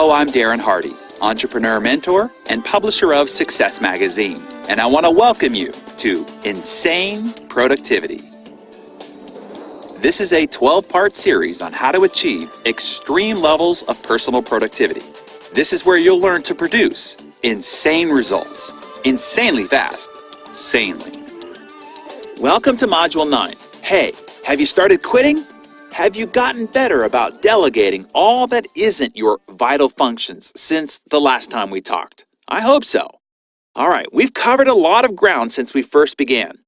Hello, I'm Darren Hardy, entrepreneur mentor and publisher of Success Magazine, and I want to welcome you to Insane Productivity. This is a 12-part series on how to achieve extreme levels of personal productivity. This is where you'll learn to produce insane results, insanely fast, sanely. Welcome to Module 9. Hey, have you started quitting? Have you gotten better about delegating all that isn't your vital functions since the last time we talked? I hope so. All right, we've covered a lot of ground since we first began.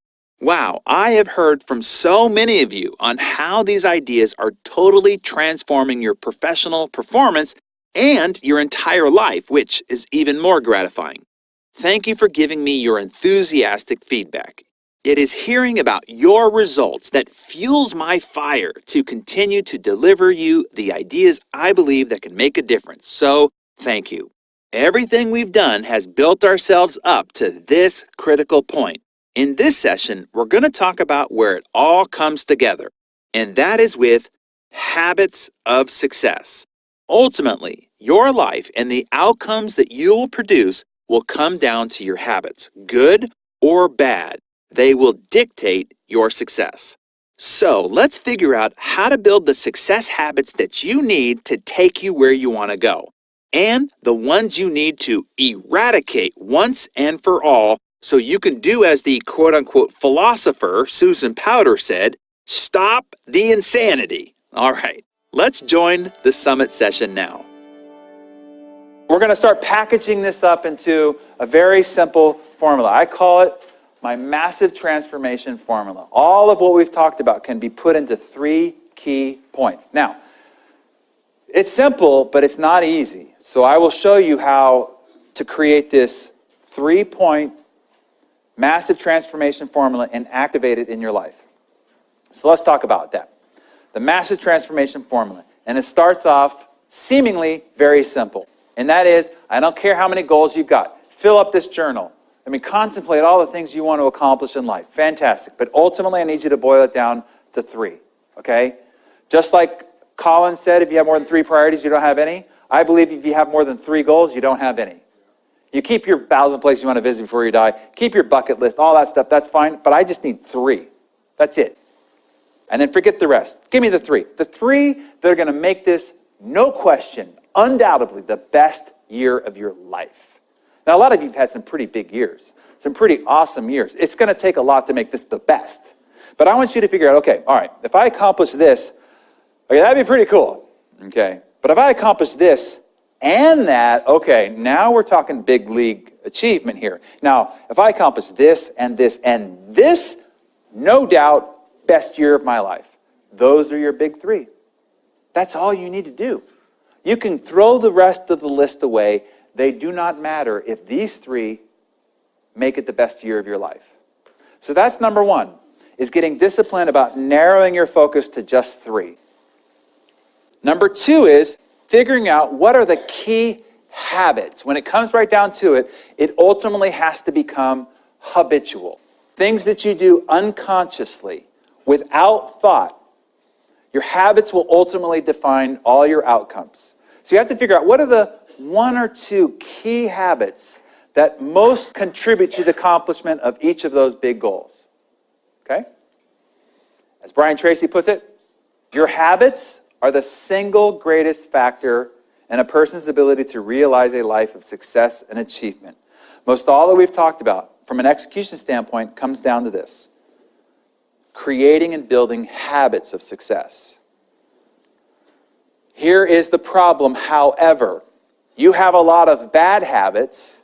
Wow, I have heard from so many of you on how these ideas are totally transforming your professional performance and your entire life, which is even more gratifying. Thank you for giving me your enthusiastic feedback. It is hearing about your results that fuels my fire to continue to deliver you the ideas I believe that can make a difference. So, thank you. Everything we've done has built ourselves up to this critical point. In this session, we're going to talk about where it all comes together, and that is with habits of success. Ultimately, your life and the outcomes that you will produce will come down to your habits, good or bad. They will dictate your success. So let's figure out how to build the success habits that you need to take you where you want to go, and the ones you need to eradicate once and for all so you can do as the quote-unquote philosopher Susan Powter said, stop the insanity. All right, let's join the summit session now. We're going to start packaging this up into a very simple formula. I call it my massive transformation formula. All of what we've talked about can be put into 3 key points. Now, it's simple, but it's not easy. So I will show you how to create this 3-point massive transformation formula and activate it in your life. So let's talk about that. The massive transformation formula. And it starts off seemingly very simple. And that is, I don't care how many goals you've got. Fill up this journal. Contemplate all the things you want to accomplish in life. Fantastic. But ultimately, I need you to boil it down to 3. Okay? Just like Colin said, if you have more than 3 priorities, you don't have any. I believe if you have more than 3 goals, you don't have any. You keep your 1,000 places you want to visit before you die. Keep your bucket list, all that stuff. That's fine. But I just need 3. That's it. And then forget the rest. Give me the 3. The 3 that are going to make this, no question, undoubtedly the best year of your life. Now, a lot of you have had some pretty big years, some pretty awesome years. It's going to take a lot to make this the best. But I want you to figure out, okay, all right, if I accomplish this, okay, that'd be pretty cool, okay? But if I accomplish this and that, okay, now we're talking big league achievement here. Now, if I accomplish this and this and this, no doubt, best year of my life. Those are your big 3. That's all you need to do. You can throw the rest of the list away. They do not matter if these 3 make it the best year of your life. So that's number 1, is getting disciplined about narrowing your focus to just 3. Number 2 is figuring out what are the key habits. When it comes right down to it, it ultimately has to become habitual. Things that you do unconsciously, without thought. Your habits will ultimately define all your outcomes. So you have to figure out what are the 1 or 2 key habits that most contribute to the accomplishment of each of those big goals. Okay? As Brian Tracy puts it, your habits are the single greatest factor in a person's ability to realize a life of success and achievement. Most all that we've talked about, from an execution standpoint, comes down to this: creating and building habits of success. Here is the problem, however. You have a lot of bad habits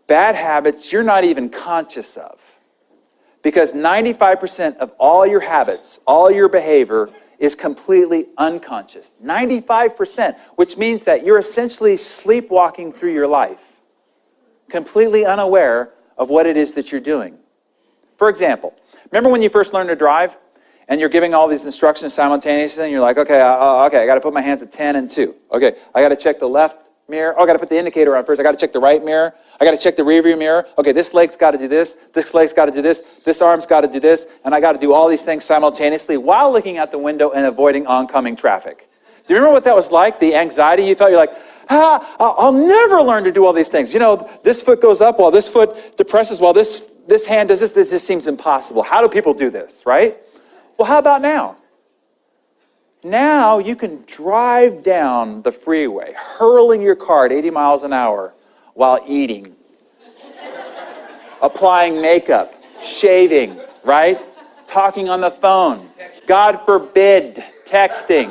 you're not even conscious of. Because 95% of all your habits, all your behavior is completely unconscious. 95%, which means that you're essentially sleepwalking through your life, completely unaware of what it is that you're doing. For example, remember when you first learned to drive and you're giving all these instructions simultaneously and you're like, okay, I got to put my hands at 10 and 2. Okay, I got to check the left mirror. Oh, I got to put the indicator on first. I got to check the right mirror. I got to check the rear view mirror. Okay, this leg's got to do this. This leg's got to do this. This arm's got to do this. And I got to do all these things simultaneously while looking out the window and avoiding oncoming traffic. Do you remember what that was like? The anxiety you felt? You're like, I'll never learn to do all these things. This foot goes up while this foot depresses, while this hand does this. This just seems impossible. How do people do this, right? Well, how about now? Now you can drive down the freeway, hurling your car at 80 miles an hour while eating, applying makeup, shaving, right? Talking on the phone. God forbid, texting.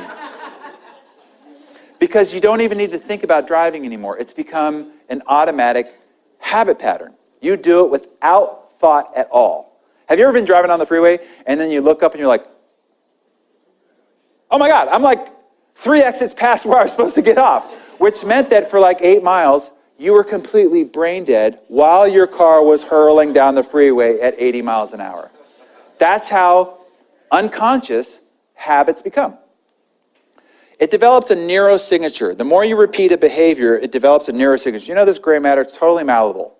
Because you don't even need to think about driving anymore. It's become an automatic habit pattern. You do it without thought at all. Have you ever been driving on the freeway and then you look up and you're like, oh my God, I'm like 3 exits past where I was supposed to get off, which meant that for like 8 miles, you were completely brain dead while your car was hurling down the freeway at 80 miles an hour. That's how unconscious habits become. It develops a neurosignature. The more you repeat a behavior, it develops a neurosignature. This gray matter is totally malleable.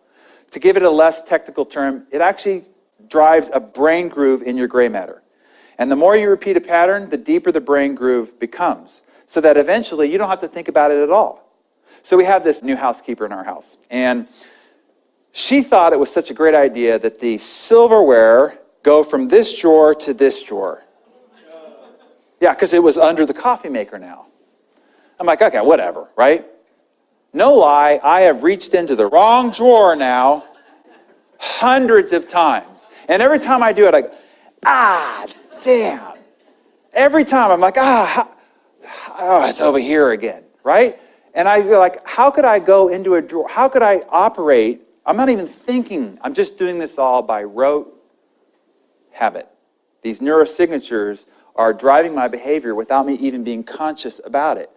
To give it a less technical term, it actually drives a brain groove in your gray matter. And the more you repeat a pattern, the deeper the brain groove becomes, so that eventually you don't have to think about it at all. So we have this new housekeeper in our house, and she thought it was such a great idea that the silverware go from this drawer to this drawer. Yeah, because it was under the coffee maker now. I'm like, okay, whatever, right? No lie, I have reached into the wrong drawer now hundreds of times. And every time I do it, I go, damn. Every time I'm like, it's over here again, right? And I feel like, how could I go into a drawer? How could I operate? I'm not even thinking. I'm just doing this all by rote habit. These neurosignatures are driving my behavior without me even being conscious about it.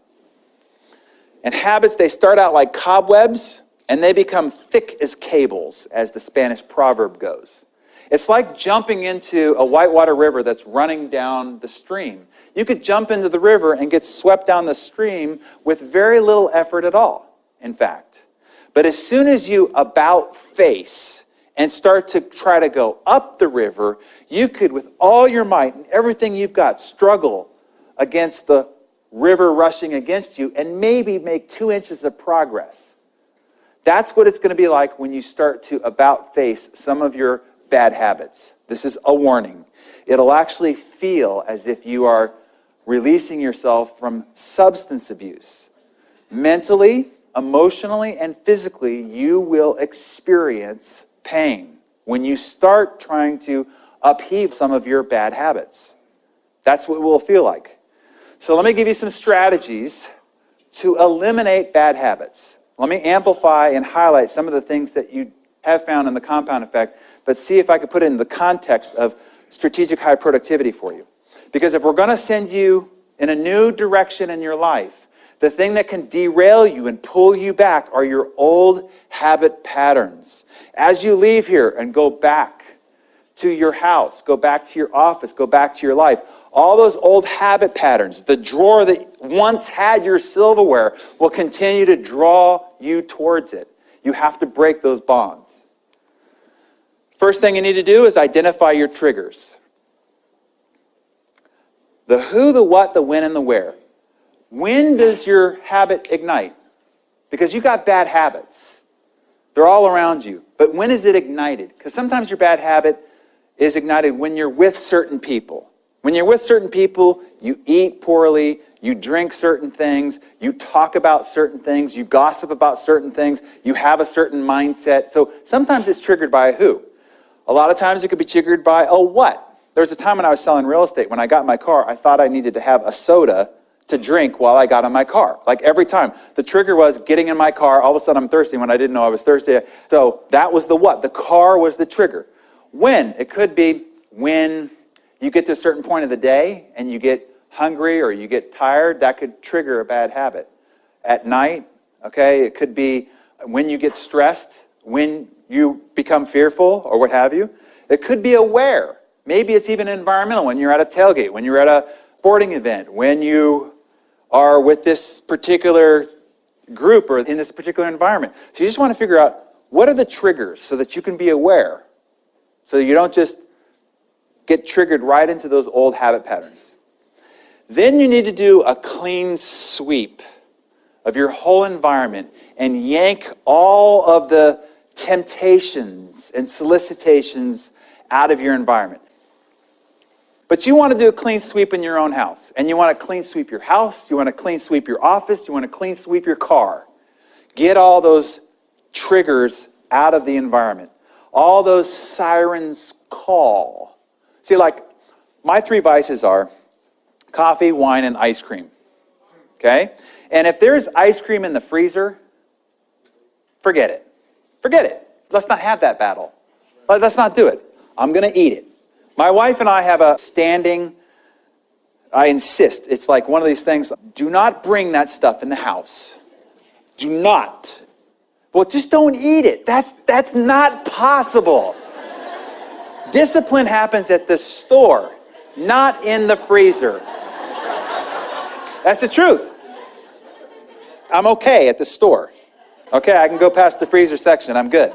And habits, they start out like cobwebs, and they become thick as cables, as the Spanish proverb goes. It's like jumping into a whitewater river that's running down the stream. You could jump into the river and get swept down the stream with very little effort at all, in fact. But as soon as you about face and start to try to go up the river, you could, with all your might and everything you've got, struggle against the river rushing against you and maybe make 2 inches of progress. That's what it's going to be like when you start to about face some of your bad habits. This is a warning. It'll actually feel as if you are releasing yourself from substance abuse. Mentally, emotionally, and physically, you will experience pain when you start trying to upheave some of your bad habits. That's what it will feel like. So let me give you some strategies to eliminate bad habits. Let me amplify and highlight some of the things that you have found in the compound effect, but see if I could put it in the context of strategic high productivity for you. Because if we're going to send you in a new direction in your life, the thing that can derail you and pull you back are your old habit patterns. As you leave here and go back to your house, go back to your office, go back to your life, all those old habit patterns, the drawer that once had your silverware, will continue to draw you towards it. You have to break those bonds. First thing you need to do is identify your triggers. The who, the what, the when, and the where. When does your habit ignite? Because you got bad habits. They're all around you. But when is it ignited? Because sometimes your bad habit is ignited when you're with certain people. When you're with certain people, you eat poorly, you drink certain things, you talk about certain things, you gossip about certain things, you have a certain mindset. So sometimes it's triggered by a who. A lot of times it could be triggered by a what. There was a time when I was selling real estate, when I got in my car, I thought I needed to have a soda to drink while I got in my car. Like every time. The trigger was getting in my car, all of a sudden I'm thirsty when I didn't know I was thirsty. So that was the what. The car was the trigger. When? It could be when you get to a certain point of the day and you get hungry or you get tired, that could trigger a bad habit. At night, okay, it could be when you get stressed, when you become fearful or what have you. It could be aware. Maybe it's even environmental, when you're at a tailgate, when you're at a sporting event, when you are with this particular group or in this particular environment. So you just want to figure out what are the triggers so that you can be aware, so you don't just get triggered right into those old habit patterns. Then you need to do a clean sweep of your whole environment and yank all of the temptations and solicitations out of your environment. But you want to do a clean sweep in your own house. And you want to clean sweep your house. You want to clean sweep your office. You want to clean sweep your car. Get all those triggers out of the environment. All those sirens call. See, like, my 3 vices are coffee, wine, and ice cream. Okay? And if there's ice cream in the freezer, forget it. Forget it. Let's not have that battle. Let's not do it. I'm going to eat it. My wife and I have a standing, I insist, it's like one of these things, do not bring that stuff in the house. Do not. Well, just don't eat it. That's not possible. Discipline happens at the store, not in the freezer. That's the truth. I'm okay at the store. Okay, I can go past the freezer section, I'm good.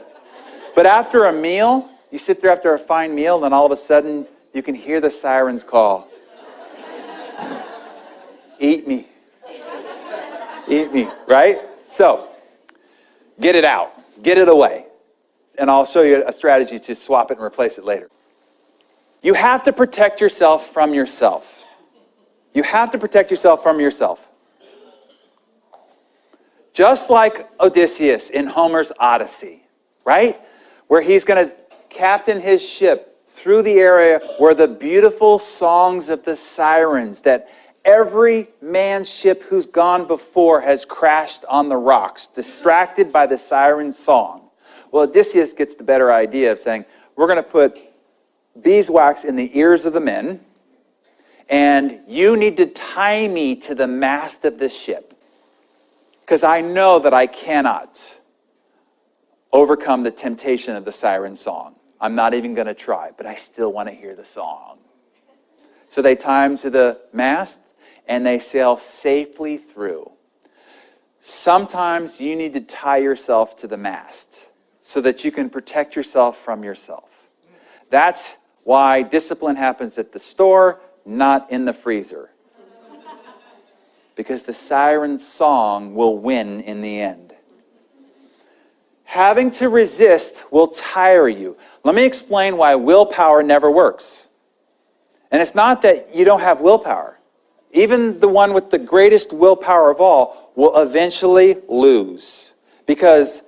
But after a meal, you sit there after a fine meal, and then all of a sudden, you can hear the sirens call. Eat me. Eat me, right? So, get it out. Get it away. And I'll show you a strategy to swap it and replace it later. You have to protect yourself from yourself. You have to protect yourself from yourself. Just like Odysseus in Homer's Odyssey, right? Where he's going to captain his ship through the area where the beautiful songs of the sirens that every man's ship who's gone before has crashed on the rocks, distracted by the siren song. Well, Odysseus gets the better idea of saying, we're going to put beeswax in the ears of the men, and you need to tie me to the mast of the ship, because I know that I cannot overcome the temptation of the siren song. I'm not even going to try, but I still want to hear the song. So they tie him to the mast, and they sail safely through. Sometimes you need to tie yourself to the mast so that you can protect yourself from yourself. That's why discipline happens at the store, not in the freezer. Because the siren song will win in the end. Having to resist will tire you. Let me explain why willpower never works. And it's not that you don't have willpower. Even the one with the greatest willpower of all will eventually lose. Because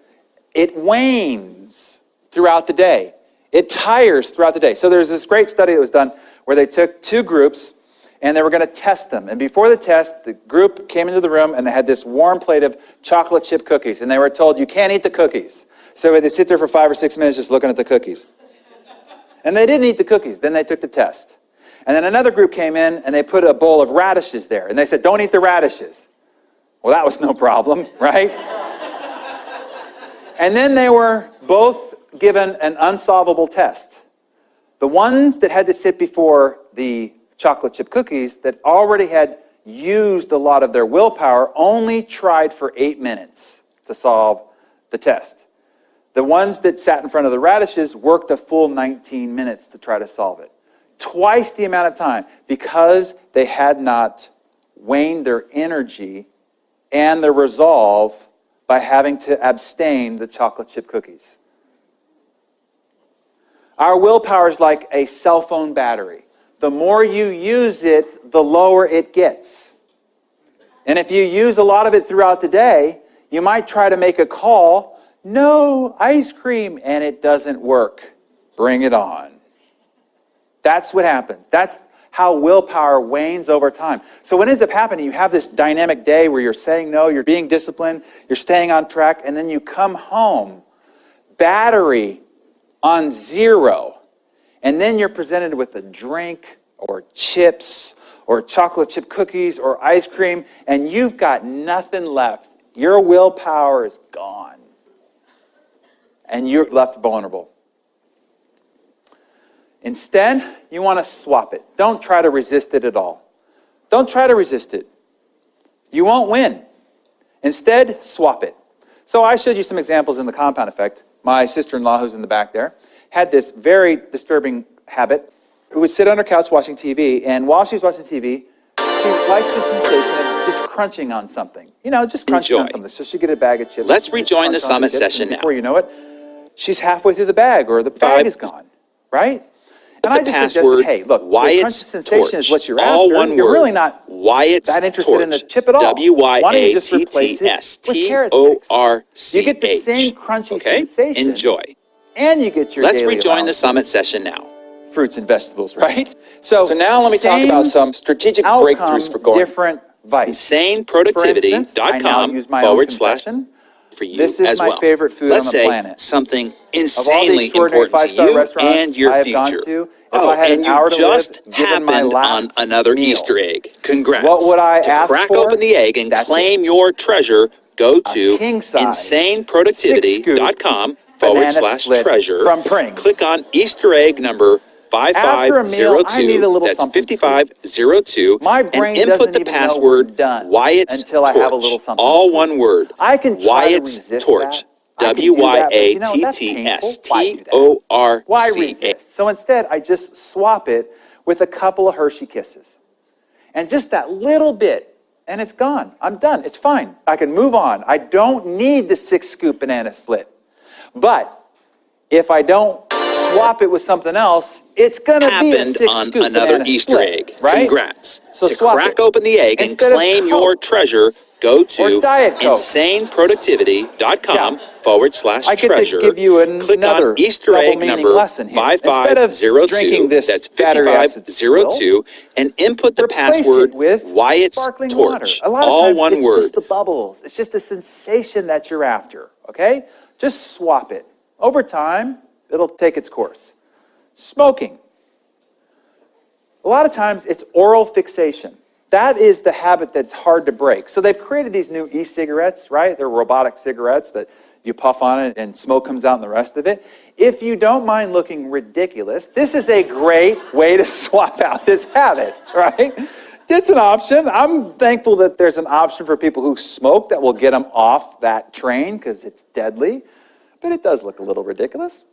it wanes throughout the day. It tires throughout the day. So there's this great study that was done where they took 2 groups and they were going to test them. And before the test, the group came into the room and they had this warm plate of chocolate chip cookies. And they were told, you can't eat the cookies. So they sit there for 5 or 6 minutes just looking at the cookies. And they didn't eat the cookies. Then they took the test. And then another group came in and they put a bowl of radishes there. And they said, don't eat the radishes. Well, that was no problem, right? And then they were both given an unsolvable test. The ones that had to sit before the chocolate chip cookies that already had used a lot of their willpower only tried for 8 minutes to solve the test. The ones that sat in front of the radishes worked a full 19 minutes to try to solve it. Twice the amount of time, because they had not waned their energy and their resolve by having to abstain the chocolate chip cookies. Our willpower is like a cell phone battery. The more you use it, the lower it gets. And if you use a lot of it throughout the day, you might try to make a call, no ice cream, and it doesn't work. Bring it on. That's what happens. That's how willpower wanes over time. So what ends up happening, you have this dynamic day where you're saying no, you're being disciplined, you're staying on track, and then you come home, battery on 0. And then you're presented with a drink or chips or chocolate chip cookies or ice cream, and you've got nothing left. Your willpower is gone. And you're left vulnerable. Instead, you want to swap it. Don't try to resist it at all. Don't try to resist it. You won't win. Instead, swap it. So I showed you some examples in the compound effect. My sister-in-law, who's in the back there, had this very disturbing habit, who would sit on her couch watching TV, and while she was watching TV, she likes the sensation of just crunching on something. Just crunching on Enjoy. something. So she get a bag of chips. Let's Just rejoin crunch the on summit chips, session and now. before you know it, she's halfway through the bag, or the bag is gone, right? And I the just password, suggested, hey, look, the Wyatt's crunch sensation Torch. is what you're All after. one You're word. really not Wyatt's that interested Torch. in the chip at all. Why don't you just replace it with carrot sticks? You get the same crunchy sensation. Enjoy. And you get your Let's daily rejoin the allowance summit session now. of fruits and vegetables, right? So now let me talk about some strategic breakthroughs for going. Different vice. For instance, I now use my own confession. For you This is as my well. favorite food Let's on the say planet. something Of all the insanely extraordinary important to five-star you restaurants and your I have future. gone to, if I had and an hour you to just live, given my happened on last another meal, Easter egg. Congrats. what would I to ask crack for? open the egg and That's claim it. your treasure, go to king-size, insaneproductivity.com banana split /treasure. from Pringles. Click on Easter egg number After a meal, I need a 5502. little That's something sweet. 5502. My brain and input doesn't the even know password we're done Wyatt's until I Torch. have a little something All sweet. one word. I can try to Wyatt's resist Torch. that. I can do that, but that's painful. Why Why resist? So instead, I just swap it with a couple of Hershey Kisses. And just that little bit, and it's gone. I'm done. It's fine. I can move on. I don't need the 6-scoop banana split. But if I don't swap it with something else, it's going to be a happened 6-scoop on another banana Easter split, egg. right? Congrats. So to swap crack it. open the egg and Instead of claim Coke your treasure, go to or Diet Coke. insaneproductivity.com Yeah. /treasure. I get to give you Click another on Easter double egg meaning number lesson here. Instead of 5502. drinking this That's battery acid 5502. And input the replace password it with Wyatt's sparkling Torch. water. A lot of All times one it's word. just the bubbles. It's just the sensation that you're after, okay? Just swap it. Over time, it'll take its course. Smoking. A lot of times it's oral fixation. That is the habit that's hard to break. So they've created these new e-cigarettes, right? They're robotic cigarettes that you puff on it and smoke comes out and the rest of it. If you don't mind looking ridiculous, this is a great way to swap out this habit, right? It's an option. I'm thankful that there's an option for people who smoke that will get them off that train because it's deadly, but it does look a little ridiculous.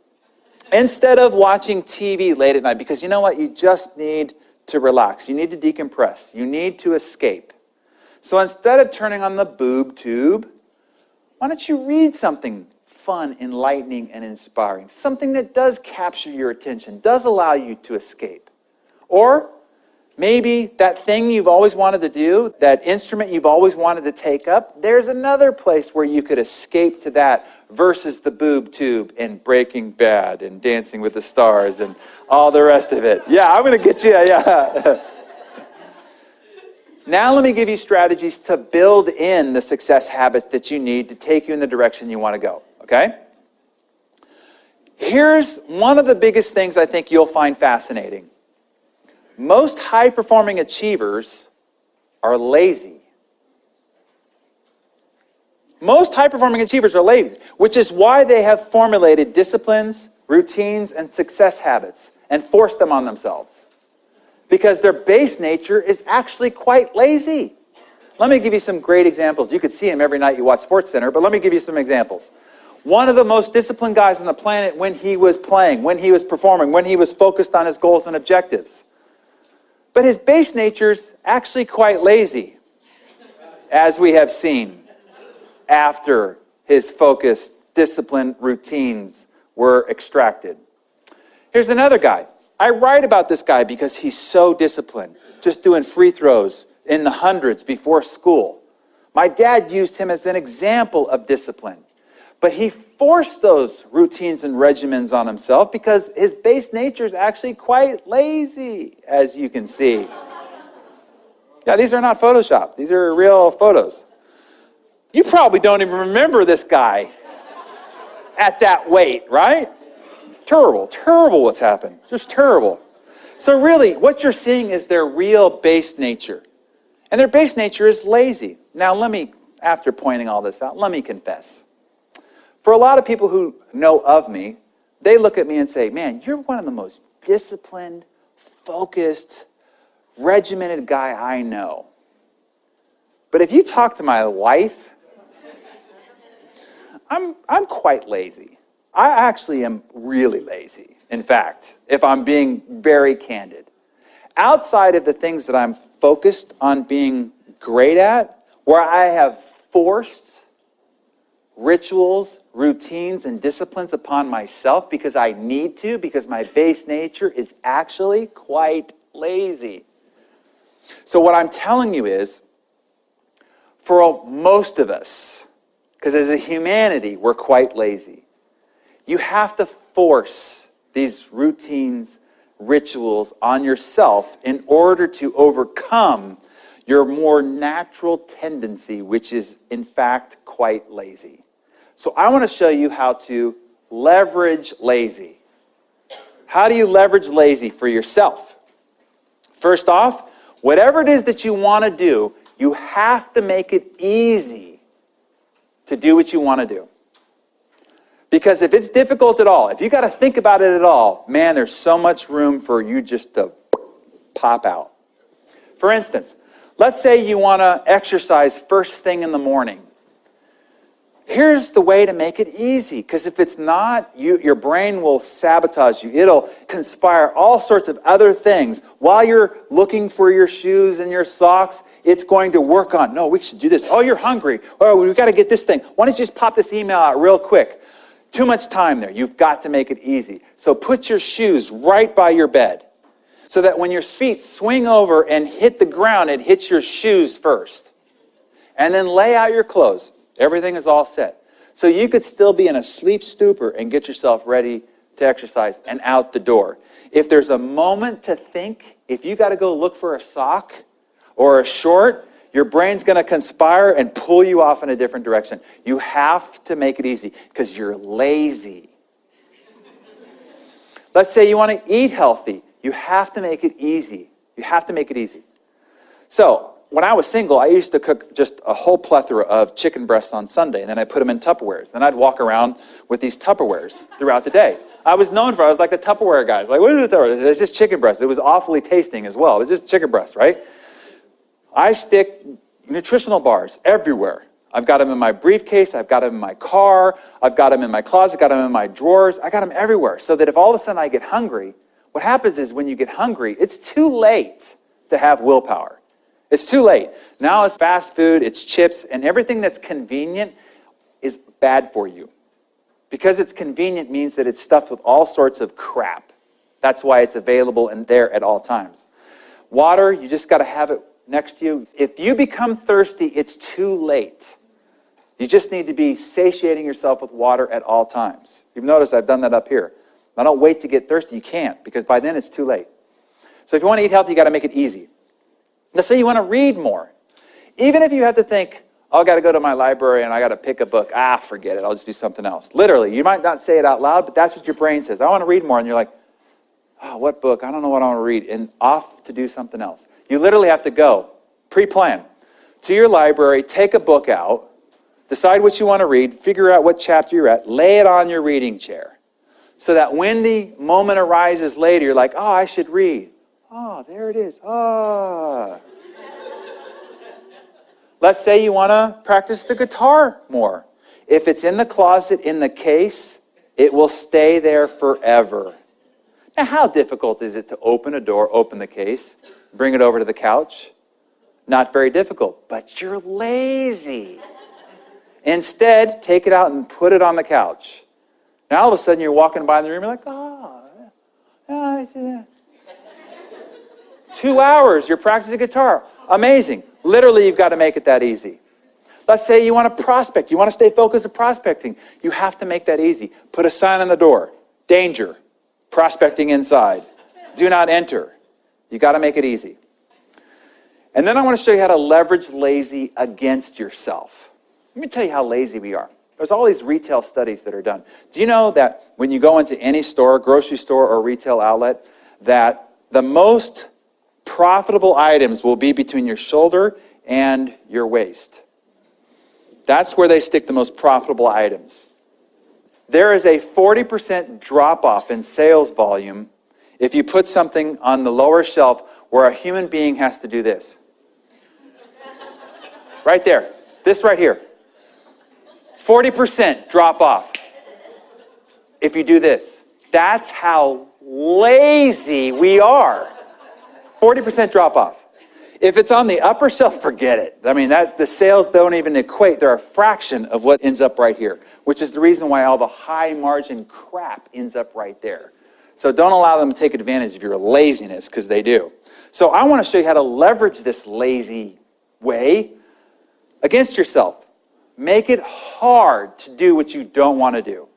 Instead of watching TV late at night, because you know what? You just need to relax. You need to decompress. You need to escape. So instead of turning on the boob tube, why don't you read something fun, enlightening, and inspiring? Something that does capture your attention, does allow you to escape. Or maybe that thing you've always wanted to do, that instrument you've always wanted to take up, there's another place where you could escape to that versus the boob tube and Breaking Bad and Dancing with the Stars and all the rest of it. Yeah, I'm going to get you, yeah. Now let me give you strategies to build in the success habits that you need to take you in the direction you want to go, okay? Here's one of the biggest things I think you'll find fascinating. Most high-performing achievers are lazy. Most high-performing achievers are lazy, which is why they have formulated disciplines, routines, and success habits and forced them on themselves. Because their base nature is actually quite lazy. Let me give you some great examples. You could see them every night you watch SportsCenter, but let me give you some examples. One of the most disciplined guys on the planet when he was playing, when he was performing, when he was focused on his goals and objectives. But his base nature's actually quite lazy, as we have seen after his focused, disciplined routines were extracted. Here's another guy. I write about this guy because he's so disciplined, just doing free throws in the hundreds before school. My dad used him as an example of discipline, but he forced those routines and regimens on himself because his base nature is actually quite lazy, as you can see. Yeah, these are not Photoshop. These are real photos. You probably don't even remember this guy at that weight, right? Terrible what's happened. Just terrible. So really, what you're seeing is their real base nature. And their base nature is lazy. Now after pointing all this out, let me confess. For a lot of people who know of me, they look at me and say, man, you're one of the most disciplined, focused, regimented guy I know. But if you talk to my wife, I'm quite lazy. I actually am really lazy, in fact, if I'm being very candid. Outside of the things that I'm focused on being great at, where I have forced rituals, routines, and disciplines upon myself because I need to, because my base nature is actually quite lazy. So what I'm telling you is, for most of us, because as a humanity, we're quite lazy, you have to force these routines, rituals on yourself in order to overcome your more natural tendency, which is in fact quite lazy. So I want to show you how to leverage lazy. How do you leverage lazy for yourself? First off, whatever it is that you want to do, you have to make it easy to do what you want to do. Because if it's difficult at all, if you got to think about it at all, man, there's so much room for you just to pop out. For instance, let's say you want to exercise first thing in the morning. Here's the way to make it easy, because if it's not, your brain will sabotage you. It'll conspire all sorts of other things. While you're looking for your shoes and your socks, it's going to work on, no, we should do this. Oh, you're hungry. Oh, we've got to get this thing. Why don't you just pop this email out real quick? Too much time there. You've got to make it easy. So put your shoes right by your bed so that when your feet swing over and hit the ground, it hits your shoes first. And then lay out your clothes. Everything is all set. So you could still be in a sleep stupor and get yourself ready to exercise and out the door. If there's a moment to think, if you got to go look for a sock or a short, your brain's going to conspire and pull you off in a different direction. You have to make it easy because you're lazy. Let's say you want to eat healthy. You have to make it easy. You have to make it easy. So, when I was single, I used to cook just a whole plethora of chicken breasts on Sunday, and then I put them in Tupperwares. Then I'd walk around with these Tupperwares throughout the day. I was like the Tupperware guys. Like, what is it? It's just chicken breasts. It was awfully tasting as well. It was just chicken breasts, right? I stick nutritional bars everywhere. I've got them in my briefcase. I've got them in my car. I've got them in my closet. Got them in my drawers. I got them everywhere so that if all of a sudden I get hungry, what happens is when you get hungry, it's too late to have willpower. It's too late. Now it's fast food, it's chips, and everything that's convenient is bad for you. Because it's convenient means that it's stuffed with all sorts of crap. That's why it's available and there at all times. Water, you just got to have it next to you. If you become thirsty, it's too late. You just need to be satiating yourself with water at all times. You've noticed I've done that up here. I don't wait to get thirsty. You can't, because by then it's too late. So if you want to eat healthy, you got to make it easy. Let's say you want to read more. Even if you have to think, oh, I got to go to my library and I got to pick a book. Forget it. I'll just do something else. Literally, you might not say it out loud, but that's what your brain says. I want to read more. And you're like, oh, what book? I don't know what I want to read. And off to do something else. You literally have to go, pre-plan, to your library, take a book out, decide what you want to read, figure out what chapter you're at, lay it on your reading chair. So that when the moment arises later, you're like, oh, I should read. Oh, there it is. Oh. Let's say you want to practice the guitar more. If it's in the closet, in the case, it will stay there forever. Now, how difficult is it to open a door, open the case, bring it over to the couch? Not very difficult, but you're lazy. Instead, take it out and put it on the couch. Now, all of a sudden, you're walking by in the room, you're like, oh, 2 hours, you're practicing guitar. Amazing. Literally, you've got to make it that easy. Let's say you want to prospect. You want to stay focused on prospecting. You have to make that easy. Put a sign on the door. Danger. Prospecting inside. Do not enter. You got to make it easy. And then I want to show you how to leverage lazy against yourself. Let me tell you how lazy we are. There's all these retail studies that are done. Do you know that when you go into any store, grocery store or retail outlet, that the most profitable items will be between your shoulder and your waist? That's where they stick the most profitable items. There is a 40% drop-off in sales volume if you put something on the lower shelf where a human being has to do this. Right there. This right here. 40% drop-off if you do this. That's how lazy we are. 40% drop-off. If it's on the upper shelf, forget it. I mean, the sales don't even equate. They're a fraction of what ends up right here, which is the reason why all the high margin crap ends up right there. So don't allow them to take advantage of your laziness, because they do. So I want to show you how to leverage this lazy way against yourself. Make it hard to do what you don't want to do.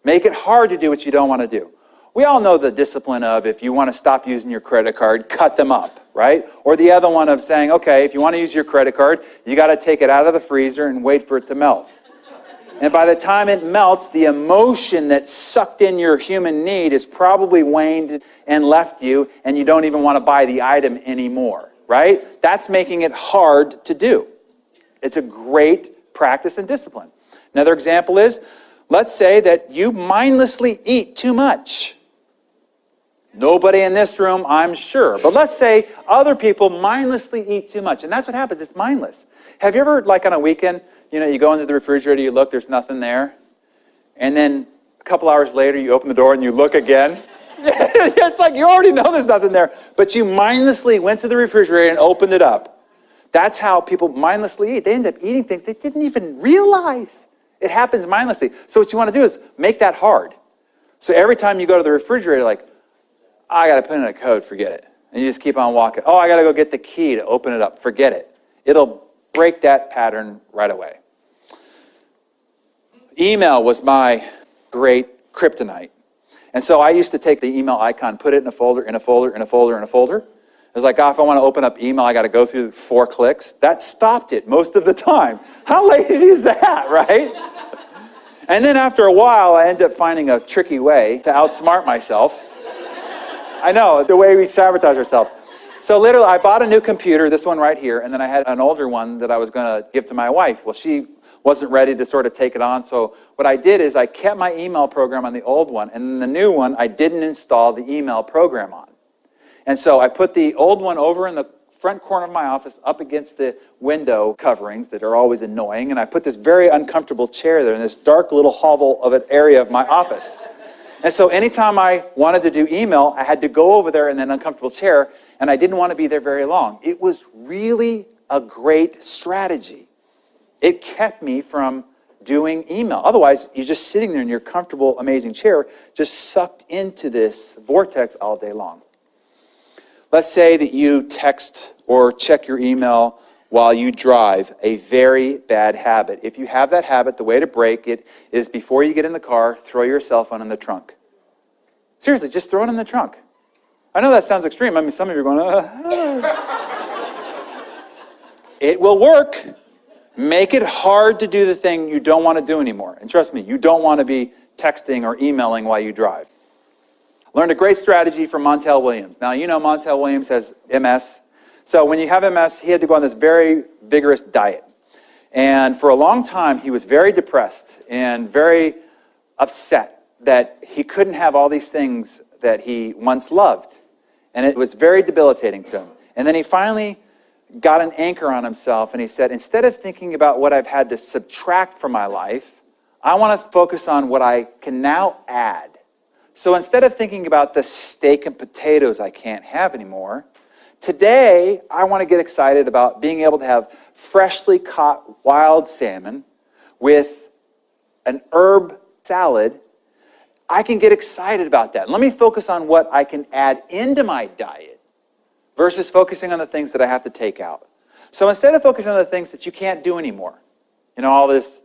Make it hard to do what you don't want to do. We all know the discipline of, if you want to stop using your credit card, cut them up, right? Or the other one of saying, okay, if you want to use your credit card, you got to take it out of the freezer and wait for it to melt. And by the time it melts, the emotion that sucked in your human need is probably waned and left you, and you don't even want to buy the item anymore, right? That's making it hard to do. It's a great practice and discipline. Another example is, let's say that you mindlessly eat too much. Nobody in this room, I'm sure. But let's say other people mindlessly eat too much. And that's what happens. It's mindless. Have you ever, like on a weekend, you go into the refrigerator, you look, there's nothing there. And then a couple hours later, you open the door and you look again. It's like you already know there's nothing there. But you mindlessly went to the refrigerator and opened it up. That's how people mindlessly eat. They end up eating things they didn't even realize. It happens mindlessly. So what you want to do is make that hard. So every time you go to the refrigerator, like, I got to put in a code, forget it. And you just keep on walking. Oh, I got to go get the key to open it up, forget it. It'll break that pattern right away. Email was my great kryptonite. And so I used to take the email icon, put it in a folder, in a folder, in a folder, in a folder. It was like, if I want to open up email, I got to go through 4 clicks. That stopped it most of the time. How lazy is that, right? And then after a while, I ended up finding a tricky way to outsmart myself. I know, the way we sabotage ourselves. So literally, I bought a new computer, this one right here, and then I had an older one that I was going to give to my wife. Well, she wasn't ready to sort of take it on, so what I did is I kept my email program on the old one, and then the new one, I didn't install the email program on. And so I put the old one over in the front corner of my office up against the window coverings that are always annoying, and I put this very uncomfortable chair there in this dark little hovel of an area of my office. And so anytime I wanted to do email, I had to go over there in that uncomfortable chair, and I didn't want to be there very long. It was really a great strategy. It kept me from doing email. Otherwise, you're just sitting there in your comfortable, amazing chair, just sucked into this vortex all day long. Let's say that you text or check your email while you drive, a very bad habit. If you have that habit, the way to break it is before you get in the car, throw your cell phone in the trunk. Seriously, just throw it in the trunk. I know that sounds extreme. I mean, some of you are going, It will work. Make it hard to do the thing you don't want to do anymore. And trust me, you don't want to be texting or emailing while you drive. Learned a great strategy from Montel Williams. Now, you know Montel Williams has MS. So when you have MS, he had to go on this very vigorous diet. And for a long time, he was very depressed and very upset that he couldn't have all these things that he once loved. And it was very debilitating to him. And then he finally got an anchor on himself, and he said, instead of thinking about what I've had to subtract from my life, I want to focus on what I can now add. So instead of thinking about the steak and potatoes I can't have anymore, today I want to get excited about being able to have freshly caught wild salmon with an herb salad. I can get excited about that. Let me focus on what I can add into my diet versus focusing on the things that I have to take out. So instead of focusing on the things that you can't do anymore, all this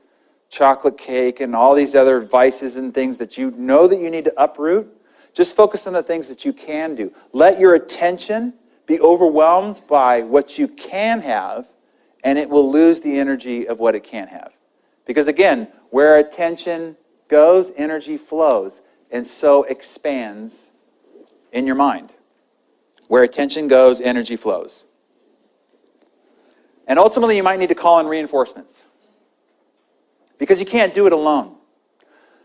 chocolate cake and all these other vices and things that you know that you need to uproot, just focus on the things that you can do. Let your attention be overwhelmed by what you can have, and it will lose the energy of what it can't have. Because again, where attention goes, energy flows, and so expands in your mind. Where attention goes, energy flows. And ultimately, you might need to call in reinforcements. Because you can't do it alone.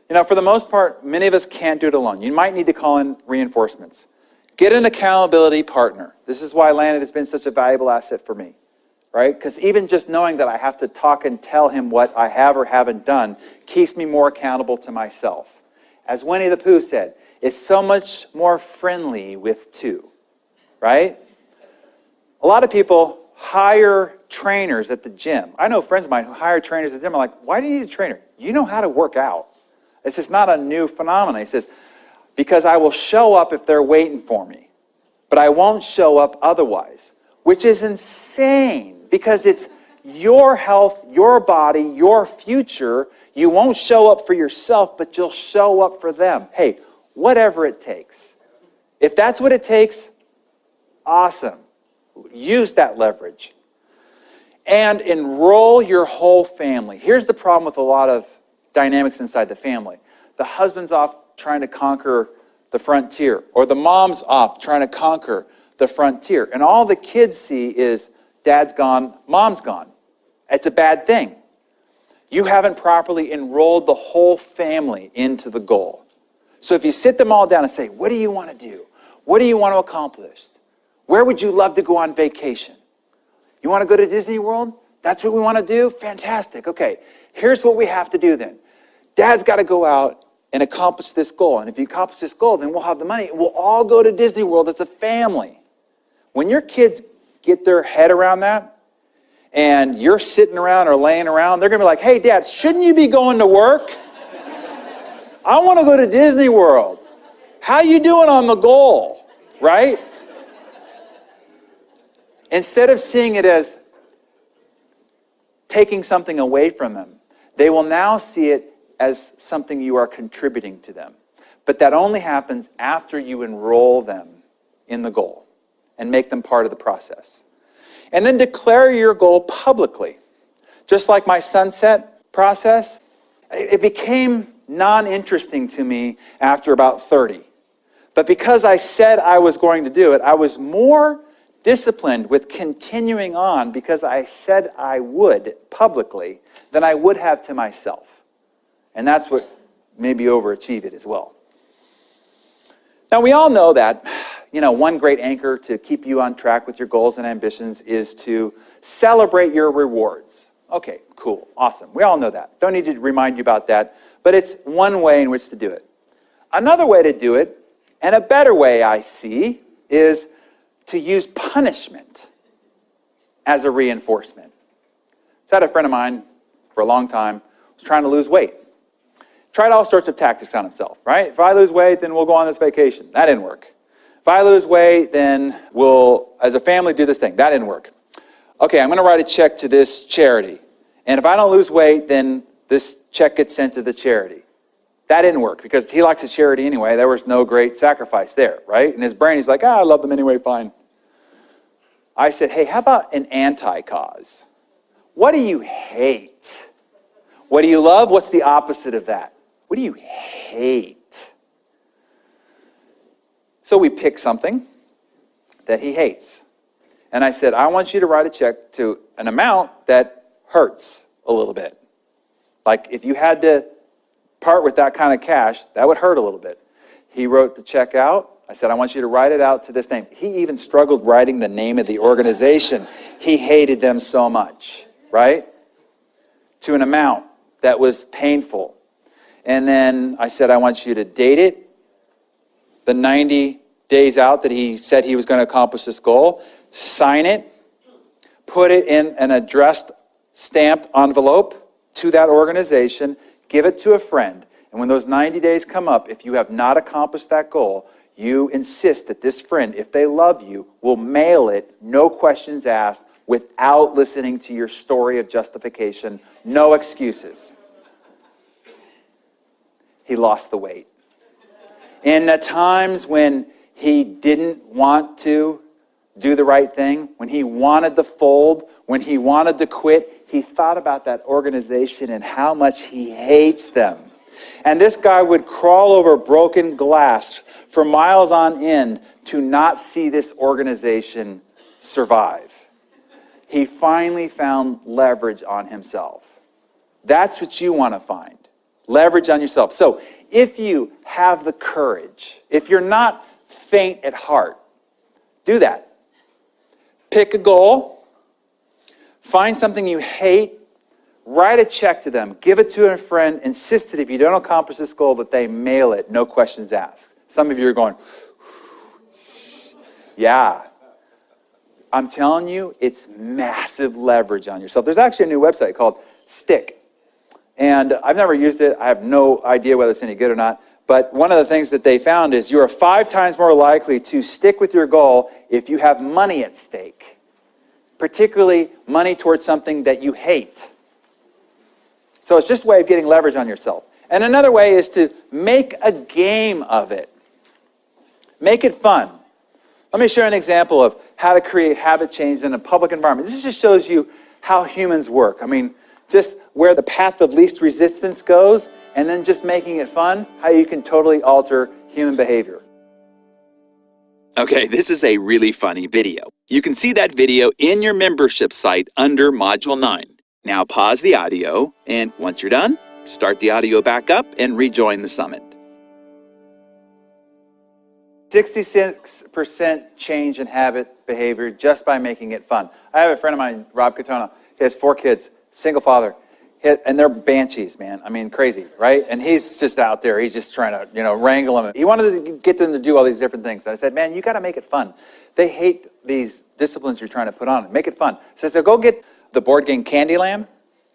For the most part, many of us can't do it alone. You might need to call in reinforcements. Get an accountability partner. This is why Landon has been such a valuable asset for me, right? Because even just knowing that I have to talk and tell him what I have or haven't done keeps me more accountable to myself. As Winnie the Pooh said, it's so much more friendly with two, right? A lot of people hire trainers at the gym. I know friends of mine who hire trainers at the gym. I'm like, why do you need a trainer? You know how to work out. This is not a new phenomenon. He says, because I will show up if they're waiting for me, but I won't show up otherwise, which is insane because it's your health, your body, your future. You won't show up for yourself, but you'll show up for them. Hey, whatever it takes. If that's what it takes, awesome. Use that leverage. And enroll your whole family. Here's the problem with a lot of dynamics inside the family. The husband's off trying to conquer the frontier, or the mom's off trying to conquer the frontier. And all the kids see is dad's gone, mom's gone. It's a bad thing. You haven't properly enrolled the whole family into the goal. So if you sit them all down and say, what do you want to do? What do you want to accomplish? Where would you love to go on vacation? You want to go to Disney World? That's what we want to do? Fantastic. Okay, here's what we have to do then. Dad's got to go out and accomplish this goal. And if you accomplish this goal, then we'll have the money. We'll all go to Disney World as a family. When your kids get their head around that, and you're sitting around or laying around, they're going to be like, hey, Dad, shouldn't you be going to work? I want to go to Disney World. How you doing on the goal, right? Instead of seeing it as taking something away from them, they will now see it as something you are contributing to them. But that only happens after you enroll them in the goal and make them part of the process. And then declare your goal publicly. Just like my sunset process, it became non-interesting to me after about 30. But because I said I was going to do it, I was more disciplined with continuing on because I said I would publicly than I would have to myself. And that's what maybe overachieved it as well. Now, we all know that, one great anchor to keep you on track with your goals and ambitions is to celebrate your rewards. Okay, cool, awesome. We all know that. Don't need to remind you about that, but it's one way in which to do it. Another way to do it, and a better way I see, is to use punishment as a reinforcement. So I had a friend of mine for a long time was trying to lose weight. Tried all sorts of tactics on himself, right? If I lose weight, then we'll go on this vacation. That didn't work. If I lose weight, then we'll, as a family, do this thing. That didn't work. Okay, I'm going to write a check to this charity. And if I don't lose weight, then this check gets sent to the charity. That didn't work because he likes a charity anyway. There was no great sacrifice there, right? In his brain, he's like, I love them anyway, fine. I said, hey, how about an anti-cause? What do you hate? What do you love? What's the opposite of that? What do you hate? So we picked something that he hates. And I said, I want you to write a check to an amount that hurts a little bit. Like if you had to part with that kind of cash, that would hurt a little bit. He wrote the check out. I said, I want you to write it out to this name. He even struggled writing the name of the organization. He hated them so much, right? To an amount that was painful. And then I said, I want you to date it, the 90 days out that he said he was going to accomplish this goal, sign it, put it in an addressed, stamped envelope to that organization, give it to a friend. And when those 90 days come up, if you have not accomplished that goal, you insist that this friend, if they love you, will mail it, no questions asked, without listening to your story of justification, no excuses. He lost the weight. In the times when he didn't want to do the right thing, when he wanted to fold, when he wanted to quit, he thought about that organization and how much he hates them. And this guy would crawl over broken glass for miles on end to not see this organization survive. He finally found leverage on himself. That's what you want to find. Leverage on yourself. So if you have the courage, if you're not faint at heart, do that. Pick a goal, find something you hate, write a check to them, give it to a friend, insist that if you don't accomplish this goal that they mail it, no questions asked. Some of you are going, yeah. I'm telling you, it's massive leverage on yourself. There's actually a new website called Stick. And I've never used it. I have no idea whether it's any good or not. But one of the things that they found is you are 5 times more likely to stick with your goal if you have money at stake, particularly money towards something that you hate. So it's just a way of getting leverage on yourself. And another way is to make a game of it. Make it fun. Let me share an example of how to create habit change in a public environment. This just shows you how humans work. I mean, just where the path of least resistance goes, and then just making it fun, how you can totally alter human behavior. Okay, this is a really funny video. You can see that video in your membership site under Module 9. Now pause the audio, and once you're done, start the audio back up and rejoin the summit. 66% change in habit behavior just by making it fun. I have a friend of mine, Rob Katona. He has 4 kids, single father, and they're banshees, man. I mean, crazy, right? And he's just out there. He's just trying to, wrangle them. He wanted to get them to do all these different things. And I said, man, you got to make it fun. They hate these disciplines you're trying to put on. Make it fun. So I said, go get the board game Candyland.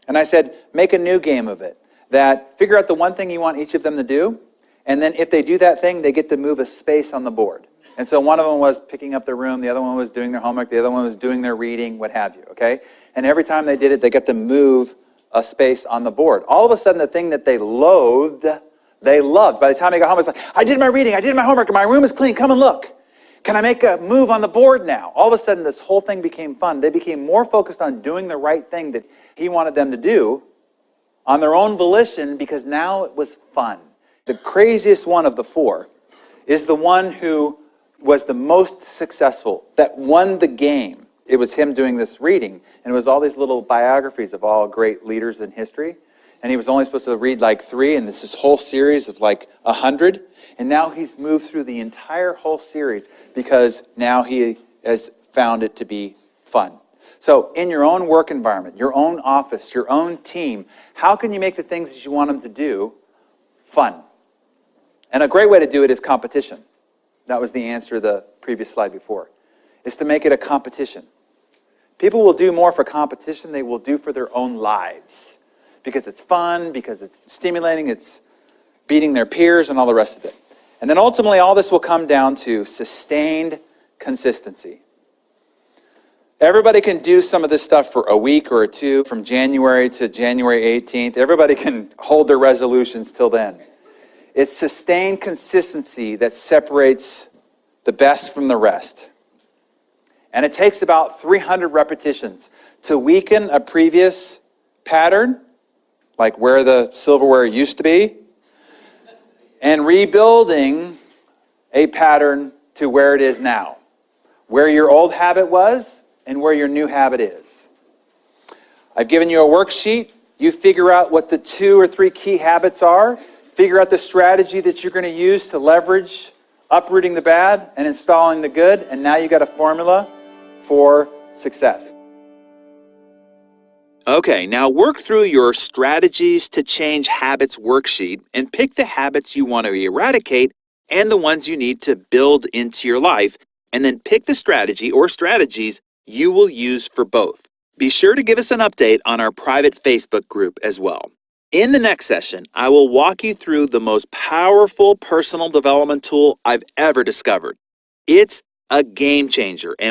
And I said, make a new game of it. That figure out the one thing you want each of them to do. And then if they do that thing, they get to move a space on the board. And so one of them was picking up their room, the other one was doing their homework, the other one was doing their reading, what have you, okay? And every time they did it, they got to move a space on the board. All of a sudden, the thing that they loathed, they loved. By the time they got home, it's like, I did my reading, I did my homework, and my room is clean, come and look. Can I make a move on the board now? All of a sudden, this whole thing became fun. They became more focused on doing the right thing that he wanted them to do on their own volition because now it was fun. The craziest one of the 4 is the one who was the most successful, that won the game. It was him doing this reading, and it was all these little biographies of all great leaders in history. And he was only supposed to read like 3, and this whole series of like 100. And now he's moved through the entire whole series because now he has found it to be fun. So in your own work environment, your own office, your own team, how can you make the things that you want them to do fun? And a great way to do it is competition. That was the answer to the previous slide before. Is to make it a competition. People will do more for competition than they will do for their own lives. Because it's fun, because it's stimulating, it's beating their peers and all the rest of it. And then ultimately all this will come down to sustained consistency. Everybody can do some of this stuff for a week or 2, from January to January 18th. Everybody can hold their resolutions till then. It's sustained consistency that separates the best from the rest. And it takes about 300 repetitions to weaken a previous pattern, like where the silverware used to be, and rebuilding a pattern to where it is now, where your old habit was and where your new habit is. I've given you a worksheet. You figure out what the 2 or 3 key habits are. Figure out the strategy that you're going to use to leverage uprooting the bad and installing the good, and now you got a formula for success. Okay, now work through your strategies to change habits worksheet and pick the habits you want to eradicate and the ones you need to build into your life, and then pick the strategy or strategies you will use for both. Be sure to give us an update on our private Facebook group as well. In the next session, I will walk you through the most powerful personal development tool I've ever discovered. It's a game changer. And